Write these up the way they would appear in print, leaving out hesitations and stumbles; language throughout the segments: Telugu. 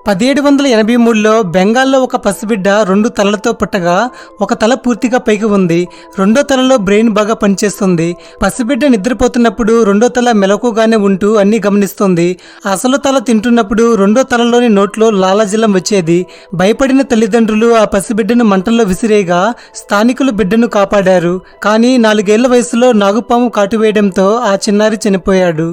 1783లో బెంగాల్లో ఒక పసిబిడ్డ 2 తలలతో పుట్టగా ఒక తల పూర్తిగా పైకి ఉంది. రెండో తలలో బ్రెయిన్ బాగా పనిచేస్తుంది. పసిబిడ్డ నిద్రపోతున్నప్పుడు రెండో తల మెలకుగానే ఉంటూ అన్ని గమనిస్తుంది. అసలు తల తింటున్నప్పుడు రెండో తలలోని నోట్లో లాలాజలం వచ్చేది. భయపడిన తల్లిదండ్రులు ఆ పసిబిడ్డను మంటల్లో విసిరేయగా స్థానికులు బిడ్డను కాపాడారు. కానీ 4 ఏళ్ల వయసులో నాగుపాము కాటువేయడంతో ఆ చిన్నారి చనిపోయాడు.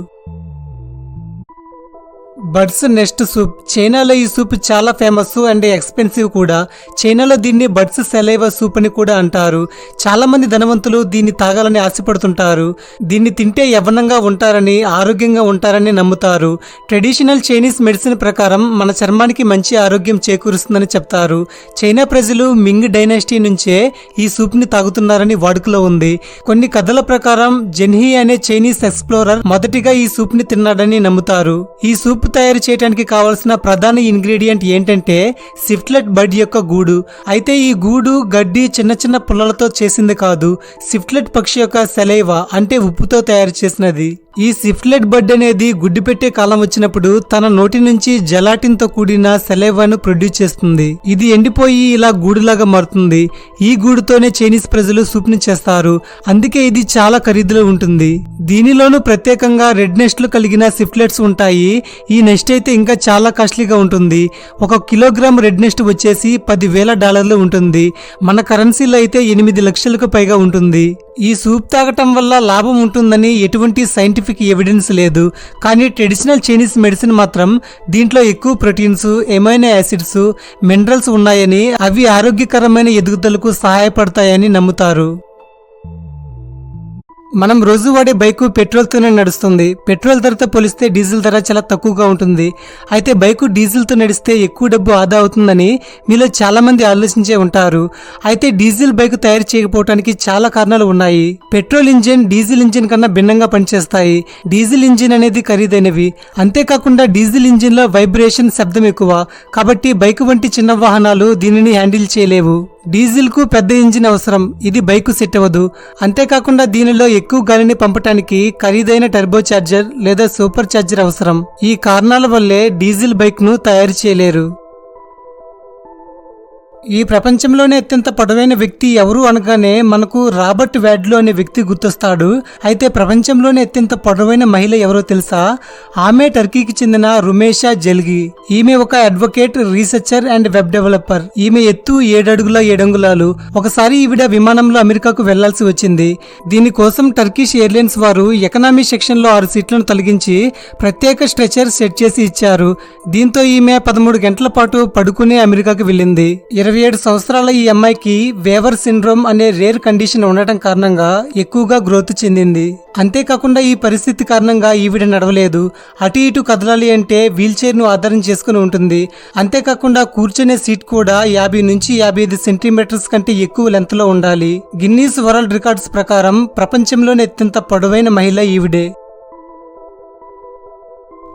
Birds nest soup. చైనాలో ఈ సూప్ చాలా ఫేమస్ అండ్ ఎక్స్పెన్సివ్ కూడా. చైనాలో దీన్ని బర్డ్స్ సెలైవా సూప్ అని కూడా అంటారు. చాలా మంది ధనవంతులు దీన్ని తాగాలని ఆశపడుతుంటారు. దీన్ని తింటే యవ్వనంగా ఉంటారని, ఆరోగ్యంగా ఉంటారని నమ్ముతారు. ట్రెడిషనల్ చైనీస్ మెడిసిన్ ప్రకారం మన చర్మానికి మంచి ఆరోగ్యం చేకూరుస్తుందని చెప్తారు. చైనా ప్రజలు మింగ్ డైనాసిటీ నుంచే ఈ సూప్ని తాగుతున్నారని వాడుకలో ఉంది. కొన్ని కథల ప్రకారం జెన్హీ అనే చైనీస్ ఎక్స్ప్లోరర్ మొదటిగా ఈ సూప్ని తిన్నాడని నమ్ముతారు. ఈ సూప్ తయారు చేయడానికి కావాల్సిన ప్రధాన ఇంగ్రీడియంట్ ఏంటంటే స్విఫ్ట్లెట్ బర్డ్ యొక్క గూడు. అయితే ఈ గూడు గడ్డి చిన్న చిన్న పుల్లలతో చేసింది కాదు. స్విఫ్ట్లెట్ పక్షి యొక్క సెలైవా అంటే ఉప్పుతో తయారు చేసినది. ఈ స్విఫ్ట్లెట్ బర్డ్ అనేది గుడ్డు పెట్టే కాలం వచ్చినప్పుడు తన నోటి నుంచి జెలాటిన్ తో కూడిన సెలైవాను ప్రొడ్యూస్ చేస్తుంది. ఇది ఎండిపోయి ఇలా గూడులాగా మారుతుంది. ఈ గూడుతోనే చైనీస్ ప్రజలు సూప్ ని చేస్తారు. అందుకే ఇది చాలా ఖరీదులో ఉంటుంది. దీనిలోనూ ప్రత్యేకంగా రెడ్ నెస్ట్లు కలిగిన స్విఫ్ట్లెట్స్ ఉంటాయి. ఈ నెస్ట్ అయితే ఇంకా చాలా కాస్ట్లీగా ఉంటుంది. 1 కిలోగ్రామ్ రెడ్ నెస్ట్ వచ్చేసి $10,000 ఉంటుంది. మన కరెన్సీలో అయితే 8 లక్షలకు పైగా ఉంటుంది. ఈ సూప్ తాగటం వల్ల లాభం ఉంటుందని ఎటువంటి సైంటిఫిక్ ఎవిడెన్స్ లేదు. కానీ ట్రెడిషనల్ చైనీస్ మెడిసిన్ మాత్రం దీంట్లో ఎక్కువ ప్రోటీన్స్, ఎమైనో యాసిడ్స్, మినరల్స్ ఉన్నాయని, అవి ఆరోగ్యకరమైన ఎదుగుదలకు సహాయపడతాయని నమ్ముతారు. మనం రోజు వాడే బైకు పెట్రోల్తోనే నడుస్తుంది. పెట్రోల్ ధరతో పోలిస్తే డీజిల్ ధర చాలా తక్కువగా ఉంటుంది. అయితే బైకు డీజిల్తో నడిస్తే ఎక్కువ డబ్బు ఆదా అవుతుందని మీలో చాలా మంది ఆలోచించే ఉంటారు. అయితే డీజిల్ బైకు తయారు చేయకపోవడానికి చాలా కారణాలు ఉన్నాయి. పెట్రోల్ ఇంజిన్ డీజిల్ ఇంజిన్ కన్నా భిన్నంగా పనిచేస్తాయి. డీజిల్ ఇంజిన్ అనేది ఖరీదైనవి. అంతేకాకుండా డీజిల్ ఇంజిన్ లో వైబ్రేషన్, శబ్దం ఎక్కువ. కాబట్టి బైకు వంటి చిన్న వాహనాలు దీనిని హ్యాండిల్ చేయలేవు. డీజిల్ కు పెద్ద ఇంజిన్ అవసరం. ఇది బైకు సెట్ అవ్వదు. అంతేకాకుండా దీనిలో ఎక్కువ గాలిని పంపటానికి ఖరీదైన టర్బో చార్జర్ లేదా సూపర్ చార్జర్ అవసరం. ఈ కారణాల వల్లే డీజిల్ బైక్ ను తయారు చేయలేరు. ఈ ప్రపంచంలోనే అత్యంత పొడవైన వ్యక్తి ఎవరు అనగానే మనకు రాబర్ట్ వాడ్లో అనే వ్యక్తి గుర్తొస్తాడు. అయితే ప్రపంచంలోనే అత్యంత పొడవైన మహిళ ఎవరో తెలుసా? ఆమె టర్కీకి చెందిన రుమేషా జెల్గి. ఈమె ఒక advocate, researcher and web developer. ఈమె ఎత్తు 7 అడుగుల 7 అంగుళాలు. ఒకసారి ఈవిడ విమానంలో అమెరికాకు వెళ్లాల్సి వచ్చింది. దీనికోసం టర్కిష్ ఎయిర్లైన్స్ వారు ఎకనామీ సెక్షన్ లో 6 సీట్లను తొలగించి ప్రత్యేక స్ట్రెచర్ సెట్ చేసి ఇచ్చారు. దీంతో ఈమె 13 గంటల పాటు పడుకునే అమెరికాకు వెళ్ళింది. 27 సంవత్సరాల ఈ అమ్మాయికి వేవర్ సిండ్రోమ్ అనే రేర్ కండిషన్ ఉండటం కారణంగా ఎక్కువగా గ్రోత్ చెందింది. అంతేకాకుండా ఈ పరిస్థితి కారణంగా ఈవిడ నడవలేదు. అటు ఇటు కదలాలి అంటే వీల్ చైర్ ను ఆధారం చేసుకుని ఉంటుంది. అంతేకాకుండా కూర్చునే సీట్ కూడా 50 నుంచి 55 సెంటీమీటర్స్ కంటే ఎక్కువ లెంత్ లో ఉండాలి. గిన్నీస్ వరల్డ్ రికార్డ్స్ ప్రకారం ప్రపంచంలోనే అత్యంత పొడవైన మహిళ ఈవిడే.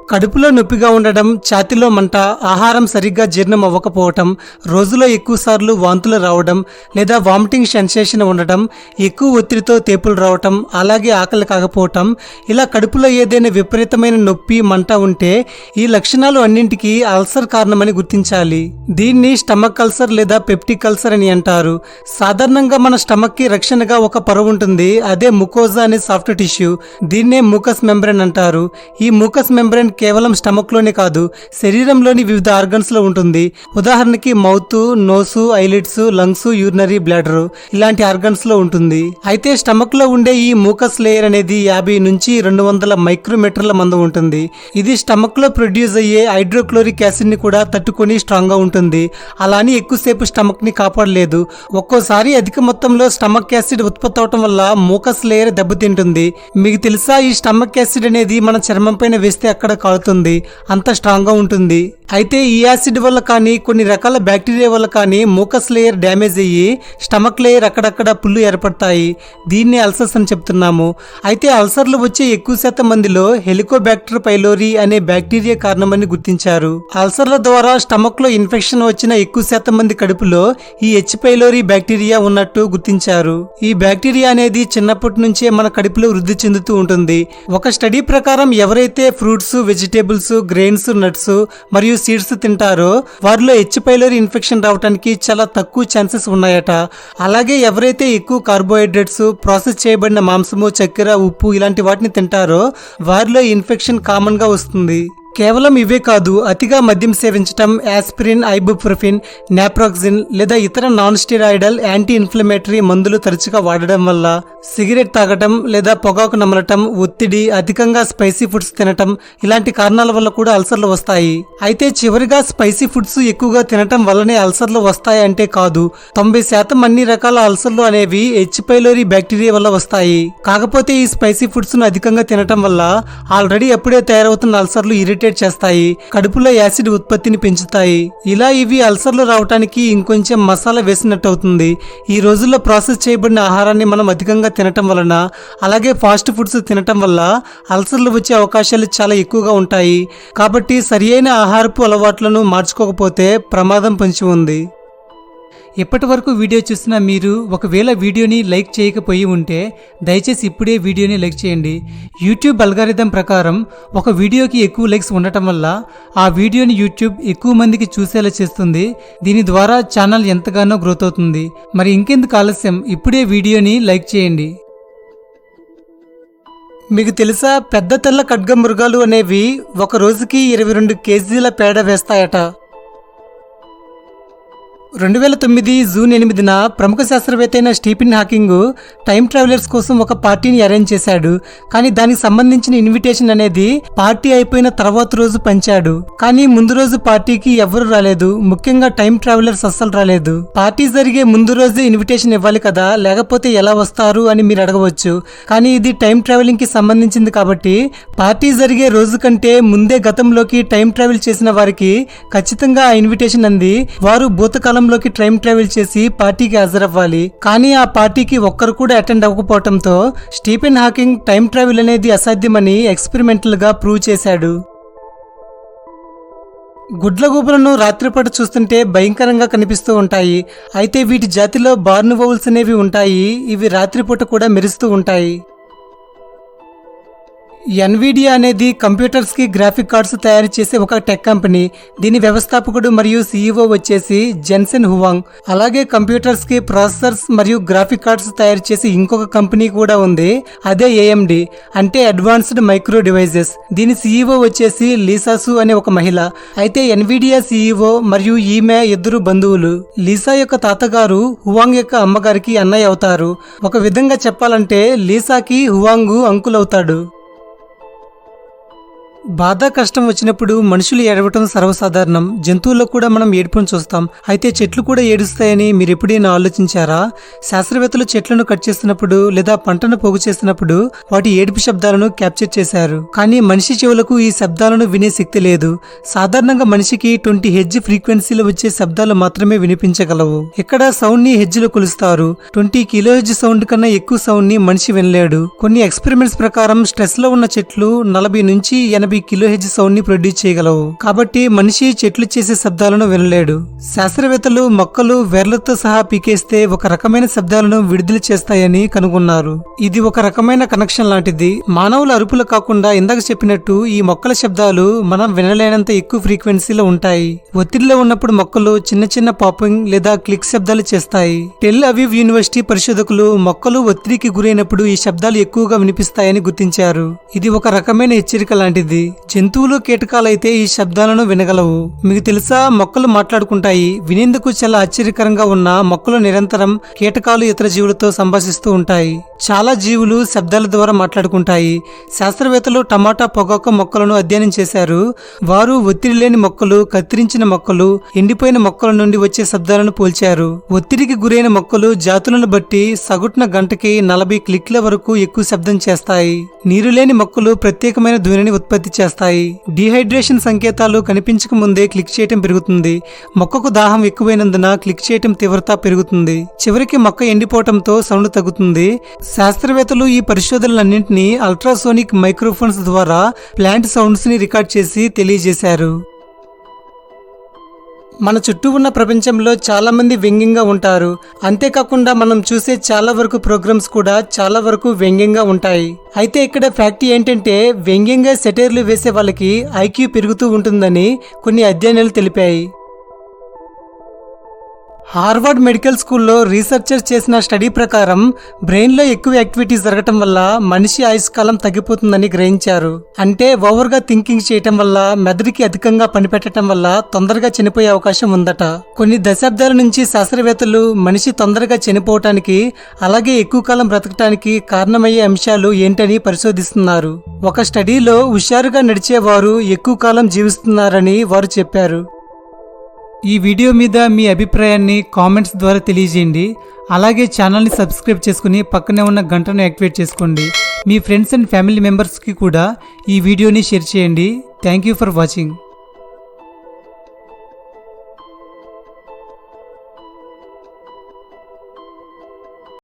కడుపులో నొప్పిగా ఉండడం, ఛాతీలో మంట, ఆహారం సరిగ్గా జీర్ణం అవ్వకపోవటం, రోజులో ఎక్కువసార్లు వాంతులు రావడం లేదా వామిటింగ్ సెన్సేషన్ ఉండటం, ఎక్కువ ఒత్తిడితో తేపులు రావటం, అలాగే ఆకలి కాకపోవటం, ఇలా కడుపులో ఏదైనా విపరీతమైన నొప్పి, మంట ఉంటే ఈ లక్షణాలు అన్నింటికీ అల్సర్ కారణమని గుర్తించాలి. దీన్ని స్టమక్ అల్సర్ లేదా పెప్టిక్ అల్సర్ అని అంటారు. సాధారణంగా మన స్టమక్ కి రక్షణగా ఒక పొర ఉంటుంది. అదే ముకోజా అనే సాఫ్ట్ టిష్యూ. దీన్నే మూకస్ మెంబ్రేన్ అంటారు. ఈ మూకస్ మెంబ్రేన్ కేవలం స్టమక్ లోనే కాదు, శరీరంలోని వివిధ ఆర్గన్స్ లో ఉంటుంది. ఉదాహరణకి mouth, nose, eyelids, lungs, urinary bladder ఇలాంటి ఆర్గన్స్ లో ఉంటుంది. అయితే స్టమక్ లో ఉండే ఈ మూకస్ లేయర్ అనేది 50 నుంచి 200 మైక్రోమీటర్ల మందం ఉంటుంది. ఇది స్టమక్ లో ప్రొడ్యూస్ అయ్యే హైడ్రోక్లోరిక్ యాసిడ్ ని కూడా తట్టుకొని స్ట్రాంగ్ గా ఉంటుంది. అలాని ఎక్కువసేపు స్టమక్ ని కాపాడలేదు. ఒక్కోసారి అధిక మొత్తంలో స్టమక్ యాసిడ్ ఉత్పత్తి అవటం వల్ల మూకస్ లేయర్ దెబ్బతింటుంది. మీకు తెలుసా, ఈ స్టమక్ యాసిడ్ అనేది మన చర్మం పైన వేస్తే అక్కడ కాలుతుంది. అంత స్ట్రాంగ్ గా ఉంటుంది. అయితే ఈ యాసిడ్ వల్ల కానీ కొన్ని రకాల బ్యాక్టీరియా వల్ల కానీ మూకస్ లేయర్ డ్యామేజ్ అయ్యి స్టమక్ లేయర్ అక్కడక్కడ పుళ్ళు ఏర్పడతాయి. దీన్ని అల్సర్స్ అని చెప్తున్నాము. అయితే అల్సర్లు వచ్చే ఎక్కువ శాతం మందిలో హెలికోబాక్టర్ పైలోరీ అనే బ్యాక్టీరియా కారణమని గుర్తించారు. అల్సర్ల ద్వారా స్టమక్ లో ఇన్ఫెక్షన్ వచ్చిన ఎక్కువ శాతం మంది కడుపులో ఈ హెచ్ పైలోరీ బ్యాక్టీరియా ఉన్నట్టు గుర్తించారు. ఈ బ్యాక్టీరియా అనేది చిన్నప్పటి నుంచే మన కడుపులో వృద్ధి చెందుతూ ఉంటుంది. ఒక స్టడీ ప్రకారం ఎవరైతే ఫ్రూట్స్, వెజిటేబుల్స్, గ్రెయిన్స్, నట్స్ మరియు సీడ్స్ తింటారో వారిలో హెచ్ పైలోరీ ఇన్ఫెక్షన్ రావడానికి చాలా తక్కువ ఛాన్సెస్ ఉన్నాయట. అలాగే ఎవరైతే ఎక్కువ కార్బోహైడ్రేట్స్, ప్రాసెస్ చేయబడిన మాంసము, చక్కెర, ఉప్పు ఇలాంటి వాటిని తింటారో వారిలో ఇన్ఫెక్షన్ కామన్ గా వస్తుంది. కేవలం ఇవే కాదు, అతిగా మద్యం సేవించటం, యాస్పిరిన్, ఐబుప్రోఫిన్, నాప్రాక్సిన్ లేదా ఇతర నాన్ స్టెరాయిడల్ యాంటీ ఇన్ఫ్లమేటరీ మందులు తరచుగా వాడడం వల్ల, సిగరెట్ తాగటం లేదా పొగాకు నమలటం, ఒత్తిడి, అధికంగా స్పైసీ ఫుడ్స్ తినటం ఇలాంటి కారణాల వల్ల కూడా అల్సర్లు వస్తాయి. అయితే చివరిగా స్పైసీ ఫుడ్స్ ఎక్కువగా తినటం వల్లనే అల్సర్లు వస్తాయి అంటే కాదు. 90% అన్ని రకాల అల్సర్లు అనేవి హెచ్ పైలోరీ బ్యాక్టీరియా వల్ల వస్తాయి. కాకపోతే ఈ స్పైసీ ఫుడ్స్ ను అధికంగా తినటం వల్ల ఆల్రెడీ అప్పుడే తయారవుతున్న అల్సర్లు ఇరిటేట్ చేస్తాయి, కడుపులో యాసిడ్ ఉత్పత్తిని పెంచుతాయి. ఇలా ఇవి అల్సర్లు రావడానికి ఇంకొంచెం మసాలా వేసినట్టు అవుతుంది. ఈ రోజుల్లో ప్రాసెస్ చేయబడిన ఆహారాన్ని మనం అధికంగా తినటం వలన, అలాగే ఫాస్ట్ ఫుడ్స్ తినటం వల్ల అల్సర్లు వచ్చే అవకాశాలు చాలా ఎక్కువగా ఉంటాయి. కాబట్టి సరియైన ఆహారపు అలవాట్లను మార్చుకోకపోతే ప్రమాదం పొంచి ఉంది. ఇప్పటి వరకు వీడియో చూసిన మీరు ఒకవేళ వీడియోని లైక్ చేయకపోయి ఉంటే దయచేసి ఇప్పుడే వీడియోని లైక్ చేయండి. యూట్యూబ్ అల్గారిథం ప్రకారం ఒక వీడియోకి ఎక్కువ లైక్స్ ఉండటం వల్ల ఆ వీడియోని యూట్యూబ్ ఎక్కువ మందికి చూసేలా చేస్తుంది. దీని ద్వారా ఛానల్ ఎంతగానో గ్రోత్ అవుతుంది. మరి ఇంకెందుకు ఆలస్యం, ఇప్పుడే వీడియోని లైక్ చేయండి. మీకు తెలుసా, పెద్ద తెల్ల ఖడ్గ మృగాలు అనేవి ఒక రోజుకి 22 కేజీల పేడ వేస్తాయట. 2009 జూన్ 8న ప్రముఖ శాస్త్రవేత్త అయిన స్టీఫెన్ హాకింగ్ టైం ట్రావెలర్స్ కోసం ఒక పార్టీని అరేంజ్ చేశాడు. కానీ దానికి సంబంధించిన ఇన్విటేషన్ అనేది పార్టీ అయిపోయిన తర్వాత రోజు పంచాడు. కానీ ముందు రోజు పార్టీకి ఎవరు రాలేదు, ముఖ్యంగా టైం ట్రావెలర్స్ అస్సలు రాలేదు. పార్టీ జరిగే ముందు రోజు ఇన్విటేషన్ ఇవ్వాలి కదా, లేకపోతే ఎలా వస్తారు అని మీరు అడగవచ్చు. కానీ ఇది టైం ట్రావెలింగ్ కి సంబంధించింది కాబట్టి పార్టీ జరిగే రోజు కంటే ముందే గతంలోకి టైం ట్రావెల్ చేసిన వారికి ఖచ్చితంగా ఆ ఇన్విటేషన్ అంది వారు భూతకాలం లోకి టైం ట్రావెల్ చేసి పార్టీకి హాజరవ్వాలి. కానీ ఆ పార్టీకి ఒక్కరు కూడా అటెండ్ అవ్వకపోవడంతో స్టీఫెన్ హాకింగ్ టైం ట్రావెల్ అనేది అసాధ్యమని ఎక్స్పెరిమెంటల్ గా ప్రూవ్ చేశాడు. గుడ్లగూబలను రాత్రిపూట చూస్తుంటే భయంకరంగా కనిపిస్తూ ఉంటాయి. అయితే వీటి జాతిలో బార్న్ వౌల్స్ అనేవి ఉంటాయి. ఇవి రాత్రిపూట కూడా మెరుస్తూ ఉంటాయి. ఎన్విడియా అనేది కంప్యూటర్స్ కి గ్రాఫిక్ కార్డ్స్ తయారు చేసే ఒక టెక్ కంపెనీ. దీని వ్యవస్థాపకుడు మరియు సీఈఓ వచ్చేసి జెన్సెన్ హువాంగ్. అలాగే కంప్యూటర్స్ కి ప్రాసెసర్స్ మరియు గ్రాఫిక్ కార్డ్స్ తయారు చేసే ఇంకొక కంపెనీ కూడా ఉంది, అదే ఏఎండి అంటే అడ్వాన్స్డ్ మైక్రో డివైజెస్. దీని సీఈఓ వచ్చేసి లీసా సు అనే ఒక మహిళ. అయితే ఎన్విడియా సీఈఓ మరియు ఈమె ఇద్దరు బంధువులు. లీసా యొక్క తాతగారు హువాంగ్ యొక్క అమ్మగారికి అన్నయ్య అవుతారు. ఒక విధంగా చెప్పాలంటే లీసాకి హువాంగ్ అంకుల్ అవుతాడు. బాధ కష్టం వచ్చినప్పుడు మనుషులు ఏడవటం సర్వసాధారణం. జంతువుల్లో కూడా మనం ఏడుపును చూస్తాం. అయితే చెట్లు కూడా ఏడుస్తాయని మీరు ఎప్పుడైనా ఆలోచించారా? శాస్త్రవేత్తలు చెట్లను కట్ చేస్తున్నప్పుడు లేదా పంటను పోగు చేస్తున్నప్పుడు వాటి ఏడుపు శబ్దాలను క్యాప్చర్ చేశారు. కానీ మనిషి చెవులకు ఈ శబ్దాలను వినే శక్తి లేదు. సాధారణంగా మనిషికి 20 హెడ్జ్ ఫ్రీక్వెన్సీలో వచ్చే శబ్దాలు మాత్రమే వినిపించగలవు. ఇక్కడ సౌండ్ ని హెడ్జ్లో కొలుస్తారు. 20 కిలోహెడ్జ్ సౌండ్ కన్నా ఎక్కువ సౌండ్ ని మనిషి వినలేడు. కొన్ని ఎక్స్పెరిమెంట్స్ ప్రకారం స్ట్రెస్ లో ఉన్న చెట్లు 40 నుంచి 80 కిలోహెడ్జ్ సౌండ్ ని ప్రొడ్యూస్ చేయగలవు. కాబట్టి మనిషి చెట్లు చేసే శబ్దాలను వినలేడు. శాస్త్రవేత్తలు మొక్కలు వేర్లతో సహా పీకేస్తే ఒక రకమైన శబ్దాలను విడుదల చేస్తాయని కనుగొన్నారు. ఇది ఒక రకమైన కనెక్షన్ లాంటిది. మానవుల అరుపులు కాకుండా ఇందాక చెప్పినట్టు ఈ మొక్కల శబ్దాలు మనం వినలేనంత ఎక్కువ ఫ్రీక్వెన్సీలో ఉంటాయి. ఒత్తిడిలో ఉన్నప్పుడు మొక్కలు చిన్న చిన్న పాపింగ్ లేదా క్లిక్ శబ్దాలు చేస్తాయి. టెల్ అవీవ్ యూనివర్సిటీ పరిశోధకులు మొక్కలు ఒత్తిడికి గురైనప్పుడు ఈ శబ్దాలు ఎక్కువగా వినిపిస్తాయని గుర్తించారు. ఇది ఒక రకమైన హెచ్చరిక లాంటిది. జంతువులు, కీటకాలైతే ఈ శబ్దాలను వినగలవు. మీకు తెలుసా, మొక్కలు మాట్లాడుకుంటాయి. వినేందుకు చాలా ఆశ్చర్యకరంగా ఉన్న మొక్కలు నిరంతరం కీటకాలు, ఇతర జీవులతో సంభాషిస్తూ ఉంటాయి. చాలా జీవులు శబ్దాల ద్వారా మాట్లాడుకుంటాయి. శాస్త్రవేత్తలు టమాటా, పొగాకు మొక్కలను అధ్యయనం చేశారు. వారు ఒత్తిడి లేని మొక్కలు, కత్తిరించిన మొక్కలు, ఎండిపోయిన మొక్కల నుండి వచ్చే శబ్దాలను పోల్చారు. ఒత్తిడికి గురైన మొక్కలు జాతులను బట్టి సగటున గంటకి 40 క్లిక్ల వరకు ఎక్కువ శబ్దం చేస్తాయి. నీరు లేని మొక్కలు ప్రత్యేకమైన ధ్వనిని ఉత్పత్తి చేస్తాయి. డీహైడ్రేషన్ సంకేతాలు కనిపించక ముందే క్లిక్ చేయటం పెరుగుతుంది. మొక్కకు దాహం ఎక్కువైనందున క్లిక్ చేయటం తీవ్రత పెరుగుతుంది. చివరికి మొక్క ఎండిపోవటంతో సౌండ్ తగ్గుతుంది. శాస్త్రవేత్తలు ఈ పరిశోధనలన్నింటినీ అల్ట్రాసోనిక్ మైక్రోఫోన్స్ ద్వారా ప్లాంట్ సౌండ్స్ ని రికార్డ్ చేసి తెలియజేశారు. మన చుట్టూ ఉన్న ప్రపంచంలో చాలా మంది వ్యంగ్యంగా ఉంటారు. అంతేకాకుండా మనం చూసే చాలా వరకు ప్రోగ్రామ్స్ కూడా చాలా వరకు వ్యంగ్యంగా ఉంటాయి. అయితే ఇక్కడ ఫ్యాక్ట్ ఏంటంటే వ్యంగ్యంగా సెటైర్లు వేసే వాళ్ళకి ఐక్యూ పెరుగుతూ ఉంటుందని కొన్ని అధ్యయనాలు తెలిపాయి. హార్వర్డ్ మెడికల్ స్కూల్లో రీసెర్చర్స్ చేసిన స్టడీ ప్రకారం బ్రెయిన్లో ఎక్కువ యాక్టివిటీస్ జరగటం వల్ల మనిషి ఆయుష్కాలం తగ్గిపోతుందని గ్రహించారు. అంటే ఓవర్గా థింకింగ్ చేయటం వల్ల మెదడుకి అధికంగా పనిపెట్టడం వల్ల తొందరగా చనిపోయే అవకాశం ఉందట. కొన్ని దశాబ్దాల నుంచి శాస్త్రవేత్తలు మనిషి తొందరగా చనిపోవటానికి అలాగే ఎక్కువ కాలం బ్రతకటానికి కారణమయ్యే అంశాలు ఏంటని పరిశోధిస్తున్నారు. ఒక స్టడీలో హుషారుగా నడిచేవారు ఎక్కువ కాలం జీవిస్తున్నారని వారు చెప్పారు. ఈ వీడియో మీద మీ అభిప్రాయాన్ని కామెంట్స్ ద్వారా తెలియజేయండి. అలాగే ఛానల్ని సబ్స్క్రైబ్ చేసుకుని పక్కనే ఉన్న గంటను యాక్టివేట్ చేసుకోండి. మీ ఫ్రెండ్స్ అండ్ ఫ్యామిలీ మెంబర్స్కి కూడా ఈ వీడియోని షేర్ చేయండి. Thank you for watching.